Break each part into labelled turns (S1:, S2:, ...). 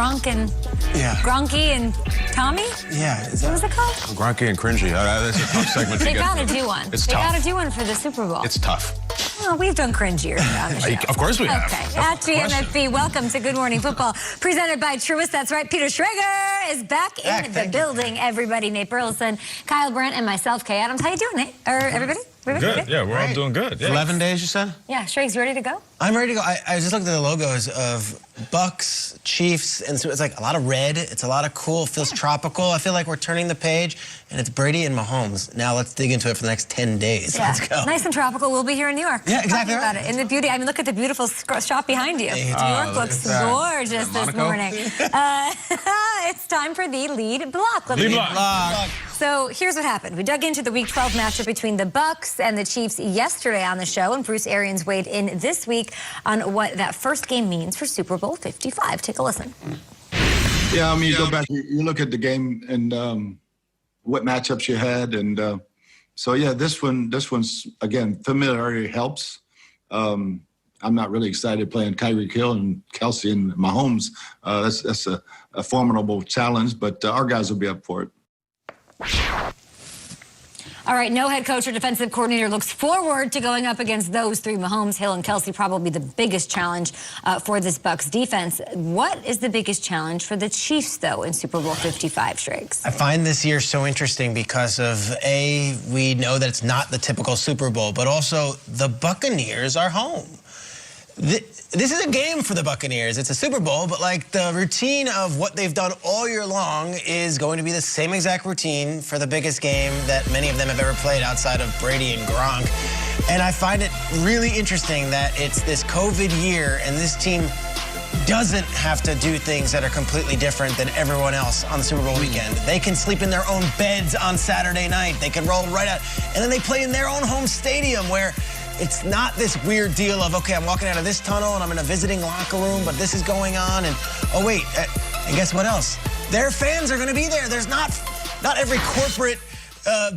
S1: Gronk and Gronky and Tommy?
S2: Yeah.
S1: What was it called?
S3: Gronky and cringy. That's a tough segment to
S1: They
S3: get
S1: gotta
S3: through.
S1: do one.
S3: It's
S1: they
S3: tough.
S1: gotta do one for the Super Bowl.
S3: It's tough.
S1: Oh, we've done cringier on the show.
S3: Of course we have.
S1: Okay. At GMFB, welcome to Good Morning Football, presented by Truist. That's right, Peter Schrager is back in the building. Everybody, Nate Burleson, Kyle Brandt, and myself, Kay Adams. How you doing, Nate? Or everybody?
S4: Good. Yeah, we're all doing good. Yeah.
S2: 11 days, you said?
S1: Yeah, Schrags, you ready to go?
S2: I'm ready to go. I just looked at the logos of Bucks, Chiefs, and so it's like a lot of red. It's a lot of cool. It feels tropical. I feel like we're turning the page, and it's Brady and Mahomes. Now let's dig into it for the next 10 days.
S1: Yeah.
S2: Let's go.
S1: Nice and tropical. We'll be here in New York.
S2: Yeah, exactly
S1: Talking about it. And the beauty. I mean, look at the beautiful shop behind you. New York looks gorgeous this morning. It's time for the lead block.
S4: Lead block.
S1: So here's what happened. We dug into the Week 12 matchup between the Bucks and the Chiefs yesterday on the show, and Bruce Arians weighed in this week on what that first game means for Super Bowl 55. Take a listen.
S5: Yeah, I mean, you go back, you look at the game and what matchups you had, and so yeah, this one's again, familiarity helps. I'm not really excited playing Tyreek Hill and Kelsey and Mahomes. That's a formidable challenge, but our guys will be up for it.
S1: All right, no head coach or defensive coordinator looks forward to going up against those three, Mahomes, Hill, and Kelsey, probably the biggest challenge for this Bucks defense. What is the biggest challenge for the Chiefs, though, in Super Bowl 55, Schrags? I
S2: find this year so interesting because of, A, we know that it's not the typical Super Bowl, but also the Buccaneers are home. This is a game for the Buccaneers. It's a Super Bowl, but like the routine of what they've done all year long is going to be the same exact routine for the biggest game that many of them have ever played outside of Brady and Gronk. And I find it really interesting that it's this COVID year and this team doesn't have to do things that are completely different than everyone else on the Super Bowl weekend. They can sleep in their own beds on Saturday night. They can roll right out. And then they play in their own home stadium where it's not this weird deal of, okay, I'm walking out of this tunnel and I'm in a visiting locker room, but this is going on, and oh wait, and guess what else? Their fans are gonna be there. There's not every corporate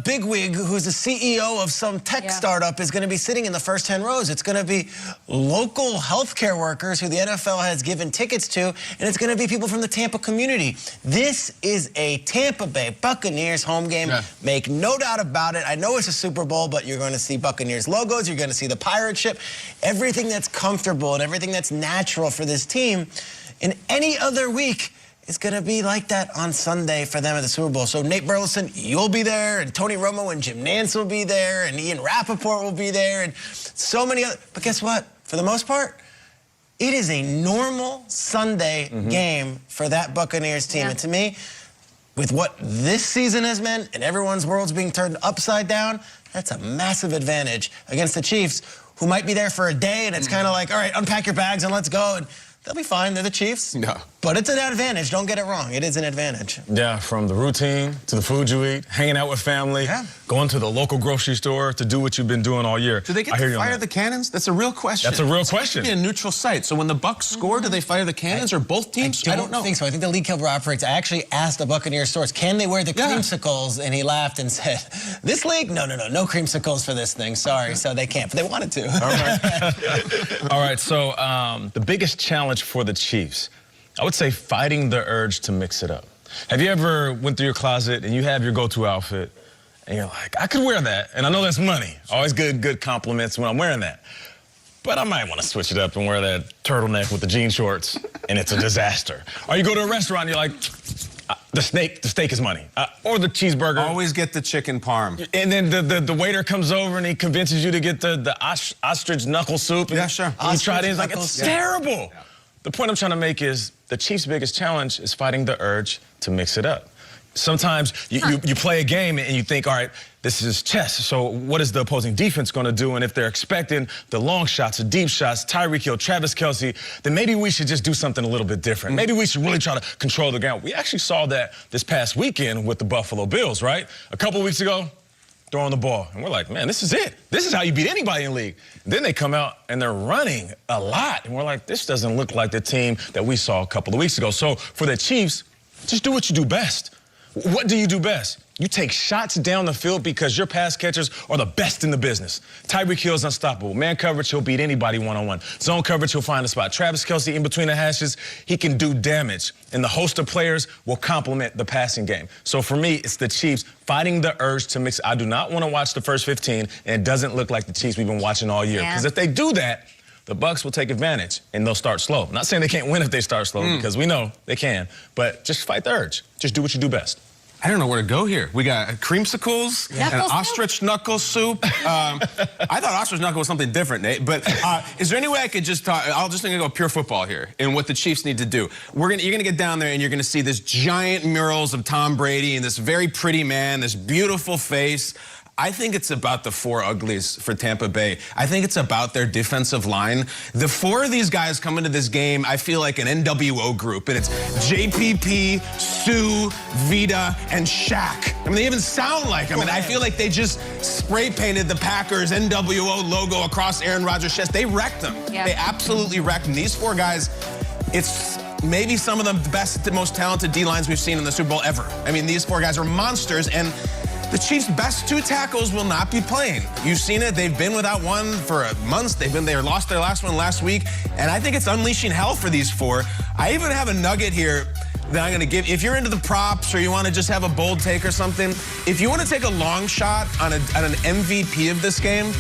S2: bigwig who's the CEO of some tech startup is gonna be sitting in the first 10 rows. It's gonna be local healthcare workers who the NFL has given tickets to, and it's gonna be people from the Tampa community. This is a Tampa Bay Buccaneers home game. Yeah. Make no doubt about it. I know it's a Super Bowl, but you're gonna see Buccaneers logos, you're gonna see the pirate ship, everything that's comfortable and everything that's natural for this team. In any other week, it's going to be like that on Sunday for them at the Super Bowl. So Nate Burleson, you'll be there, and Tony Romo and Jim Nantz will be there, and Ian Rappaport will be there, and so many other. But guess what? For the most part, it is a normal Sunday game for that Buccaneers team. And to me, with what this season has meant and everyone's world's being turned upside down, that's a massive advantage against the Chiefs, who might be there for a day, and it's kind of like, all right, unpack your bags and let's go. And they'll be fine. They're the Chiefs. No. But it's an advantage. Don't get it wrong. It is an advantage.
S4: Yeah, from the routine to the food you eat, hanging out with family, going to the local grocery store to do what you've been doing all year.
S3: Do they get to fire the cannons? That's a real question.
S4: That's a real question.
S3: It's a neutral site. So when the Bucks score, do they fire the cannons or both teams?
S2: I don't think so. I think the league cover operates. I actually asked the Buccaneers source, can they wear the creamsicles? And he laughed and said, this league? No creamsicles for this thing. Sorry. So they can't, but they wanted to.
S4: All right, so the biggest challenge for the Chiefs, I would say fighting the urge to mix it up. Have you ever went through your closet and you have your go-to outfit and you're like, I could wear that, and I know that's money. Always good compliments when I'm wearing that. But I might want to switch it up and wear that turtleneck with the jean shorts, and it's a disaster. Or you go to a restaurant and you're like, the steak is money. Or the cheeseburger.
S3: Always get the chicken parm.
S4: And then the waiter comes over and he convinces you to get the ostrich knuckle soup. And you try it, and it's like, it's terrible. Yeah. The point I'm trying to make is the Chiefs' biggest challenge is fighting the urge to mix it up. Sometimes you play a game and you think, all right, this is chess. So what is the opposing defense going to do? And if they're expecting the long shots, the deep shots, Tyreek Hill, Travis Kelsey, then maybe we should just do something a little bit different. Maybe we should really try to control the ground. We actually saw that this past weekend with the Buffalo Bills, right? A couple weeks ago, throwing the ball. And we're like, man, this is it. This is how you beat anybody in the league. Then they come out and they're running a lot. And we're like, this doesn't look like the team that we saw a couple of weeks ago. So for the Chiefs, just do what you do best. What do you do best? You take shots down the field because your pass catchers are the best in the business. Tyreek Hill's unstoppable. Man coverage, he'll beat anybody one-on-one. Zone coverage, he'll find a spot. Travis Kelce in between the hashes, he can do damage. And the host of players will complement the passing game. So for me, it's the Chiefs fighting the urge to mix. I do not want to watch the first 15, and it doesn't look like the Chiefs we've been watching all year. Because if they do that, the Bucs will take advantage, and they'll start slow. I'm not saying they can't win if they start slow, because we know they can. But just fight the urge. Just do what you do best.
S3: I don't know where to go here. We got creamsicles, and ostrich knuckle soup. I thought ostrich knuckle was something different, Nate. But is there any way I could just talk? I'll just go pure football here and what the Chiefs need to do. You're gonna get down there and you're gonna see this giant murals of Tom Brady and this very pretty man, this beautiful face. I think it's about the four uglies for Tampa Bay. I think it's about their defensive line. The four of these guys come into this game, I feel like an NWO group, and it's JPP, Sue, Vita, and Shaq. I mean, they even sound like them, and I feel like they just spray painted the Packers NWO logo across Aaron Rodgers' chest. They wrecked them. Yeah. They absolutely wrecked them. These four guys, it's maybe some of the best, most talented D-lines we've seen in the Super Bowl ever. I mean, these four guys are monsters, and the Chiefs' best two tackles will not be playing. You've seen it. They've been without one for months. They lost their last one last week, and I think it's unleashing hell for these four. I even have a nugget here that I'm going to give. If you're into the props or you want to just have a bold take or something, if you want to take a long shot on an MVP of this game,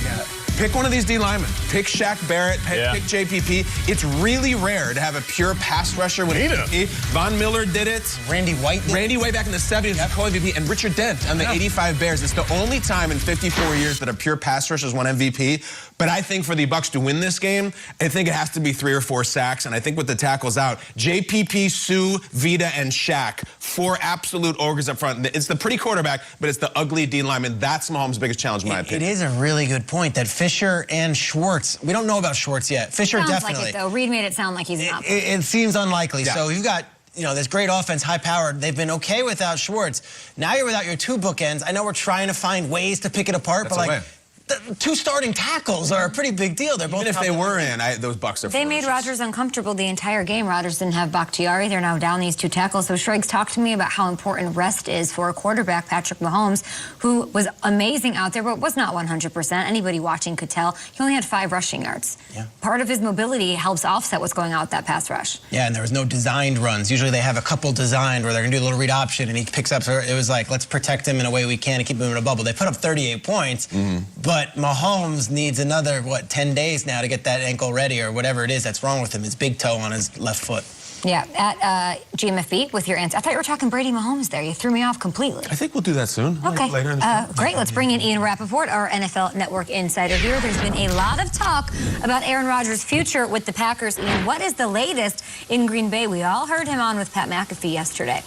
S3: pick one of these D linemen. Pick Shaq Barrett, pick JPP. It's really rare to have a pure pass rusher with MVP. Von Miller did it.
S2: Randy White did it.
S3: Randy White back in the 70s was co-MVP. And Richard Dent on the 85 Bears. It's the only time in 54 years that a pure pass rusher has won MVP. But I think for the Bucs to win this game, I think it has to be 3 or 4 sacks. And I think with the tackles out, JPP, Sue, Vita, and Shaq, 4 absolute ogres up front. It's the pretty quarterback, but it's the ugly D lineman. That's Mahomes' biggest challenge, in my opinion.
S2: It is a really good point that Fisher and Schwartz, we don't know about Schwartz yet. Fisher
S1: sounds
S2: definitely.
S1: Like it, though. Reed made it sound like he's not.
S2: It seems unlikely. So you've got, this great offense, high-powered. They've been okay without Schwartz. Now you're without your 2 bookends. I know we're trying to find ways to pick it apart, but the 2 starting tackles are a pretty big deal. They're both.
S3: Even if they were in, those Bucs are.
S1: They made Rodgers uncomfortable the entire game. Rodgers didn't have Bakhtiari. They're now down these 2 tackles. So Schrags, talk to me about how important rest is for a quarterback, Patrick Mahomes, who was amazing out there, but was not 100%. Anybody watching could tell. He only had 5 rushing yards. Yeah. Part of his mobility helps offset what's going on with that pass rush. Yeah, and there was no designed runs. Usually they have a couple designed where they're going to do a little read option, and he picks up. So it was like, let's protect him in a way we can and keep him in a bubble. They put up 38 points, but Mahomes needs another, 10 days now to get that ankle ready or whatever it is that's wrong with him, his big toe on his left foot. Yeah, at GMFB with your answer. I thought you were talking Brady Mahomes there. You threw me off completely.
S3: I think we'll do that soon.
S1: Okay.
S3: Later in the
S1: great. Let's bring in Ian Rappaport, our NFL Network insider here. There's been a lot of talk about Aaron Rodgers' future with the Packers. Ian, what is the latest in Green Bay? We all heard him on with Pat McAfee yesterday.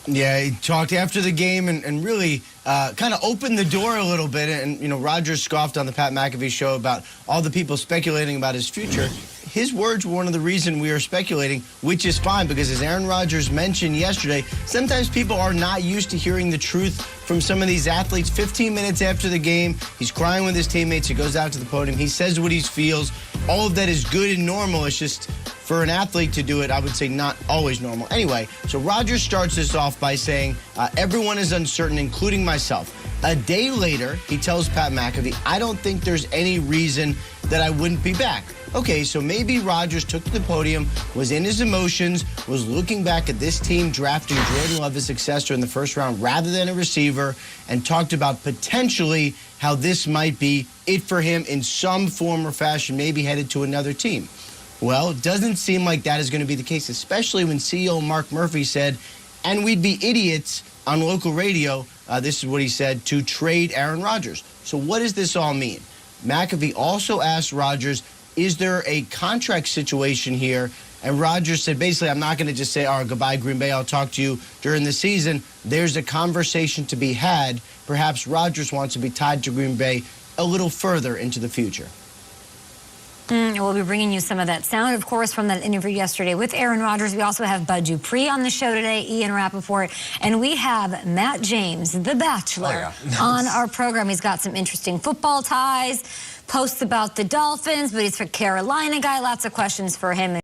S6: Yeah, he talked after the game and really kind of opened the door a little bit. And, Rodgers scoffed on the Pat McAfee show about all the people speculating about his future. His words were one of the reasons we are speculating, which is fine, because as Aaron Rodgers mentioned yesterday, sometimes people are not used to hearing the truth from some of these athletes. 15 minutes after the game, he's crying with his teammates. He goes out to the podium. He says what he feels. All of that is good and normal. It's just for an athlete to do it, I would say not always normal. Anyway, so Rodgers starts this off by saying, everyone is uncertain, including myself. A day later, he tells Pat McAfee, I don't think there's any reason that I wouldn't be back. Okay, so maybe Rodgers took to the podium, was in his emotions, was looking back at this team drafting Jordan Love as successor in the first round rather than a receiver, and talked about potentially how this might be it for him in some form or fashion, maybe headed to another team. Well, it doesn't seem like that is going to be the case, especially when CEO Mark Murphy said, and we'd be idiots on local radio, this is what he said, to trade Aaron Rodgers. So what does this all mean? McAfee also asked Rodgers, is there a contract situation here? And Rodgers said, basically, I'm not going to just say, all right, goodbye, Green Bay, I'll talk to you during the season. There's a conversation to be had. Perhaps Rodgers wants to be tied to Green Bay a little further into the future.
S1: We'll be bringing you some of that sound, of course, from that interview yesterday with Aaron Rodgers. We also have Bud Dupree on the show today, Ian Rappaport, and we have Matt James, the Bachelor, on our program. He's got some interesting football ties, posts about the Dolphins, but he's a Carolina guy. Lots of questions for him.